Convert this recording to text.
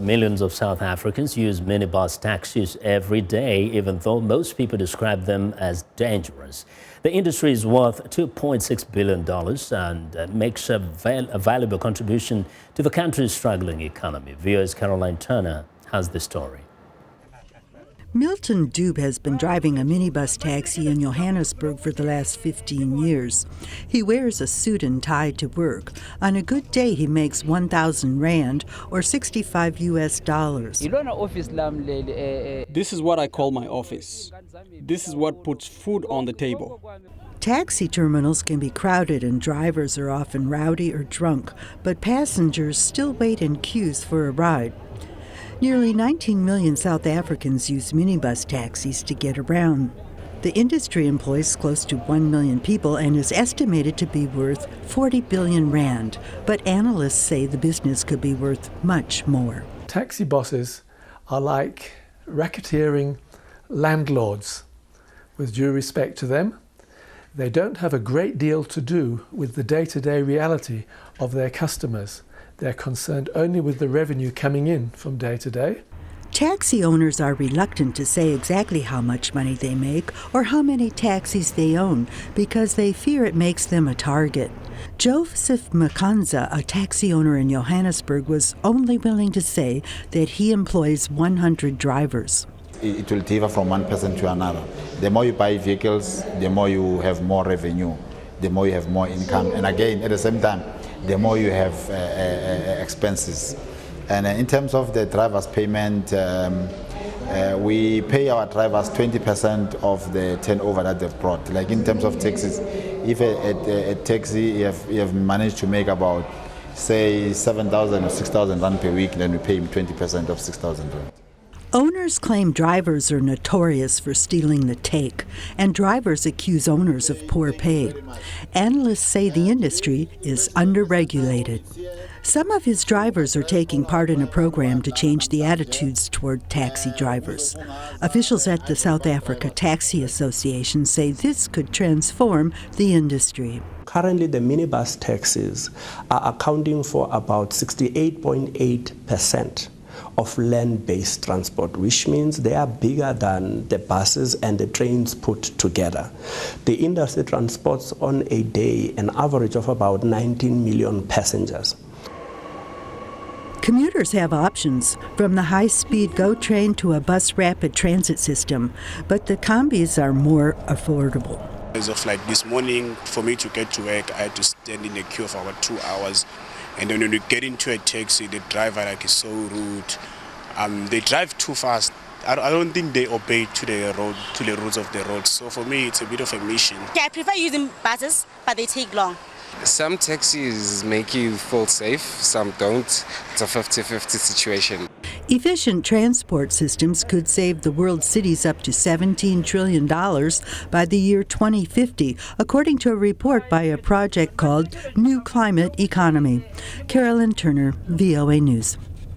Millions of South Africans use minibus taxis every day, even though most people describe them as dangerous. The industry is worth $2.6 billion and makes a valuable contribution to the country's struggling economy. VOA's Carolyn has the story. Milton Dube has been driving a minibus taxi in Johannesburg for the last 15 years. He wears a suit and tie to work. On a good day, he makes 1,000 rand, or $65 US. This is what I call my office. This is what puts food on the table. Taxi terminals can be crowded and drivers are often rowdy or drunk, but passengers still wait in queues for a ride. Nearly 19 million South Africans use minibus taxis to get around. The industry employs close to 1 million people and is estimated to be worth 40 billion rand, but analysts say the business could be worth much more. Taxi bosses are like racketeering landlords. With due respect to them, they don't have a great deal to do with the day-to-day reality of their customers. They're concerned only with the revenue coming in from day to day. Taxi owners are reluctant to say exactly how much money they make or how many taxis they own because they fear it makes them a target. Joseph Mkonza, a taxi owner in Johannesburg, was only willing to say that he employs 100 drivers. It will differ from one person to another. The more you buy vehicles, the more you have more revenue, the more you have more income. And again, at the same time, the more you have expenses. And in terms of the driver's payment, we pay our drivers 20% of the turnover that they've brought. Like in terms of taxes, if a taxi you have managed to make about, say, 7,000 or 6,000 rand per week, then we pay him 20% of 6,000 rand. Owners claim drivers are notorious for stealing the take, and drivers accuse owners of poor pay. Analysts say the industry is underregulated. Some of his drivers are taking part in a program to change the attitudes toward taxi drivers. Officials at the South Africa Taxi Association say this could transform the industry. Currently, the minibus taxis are accounting for about 68.8% of land-based transport, which means they are bigger than the buses and the trains put together. The industry transports on a day an average of about 19 million passengers. Commuters have options, from the high-speed GO train to a bus rapid transit system, but the combis are more affordable. As of like this morning, for me to get to work, I had to stand in a queue for about 2 hours. And then when you get into a taxi, the driver is so rude. They drive too fast. I don't think they obey to the rules of the road. So for me, it's a bit of a mission. I prefer using buses, but they take long. Some taxis make you feel safe, some don't. It's a 50-50 situation. Efficient transport systems could save the world's cities up to $17 trillion by the year 2050, according to a report by a project called New Climate Economy. Carolyn, VOA News.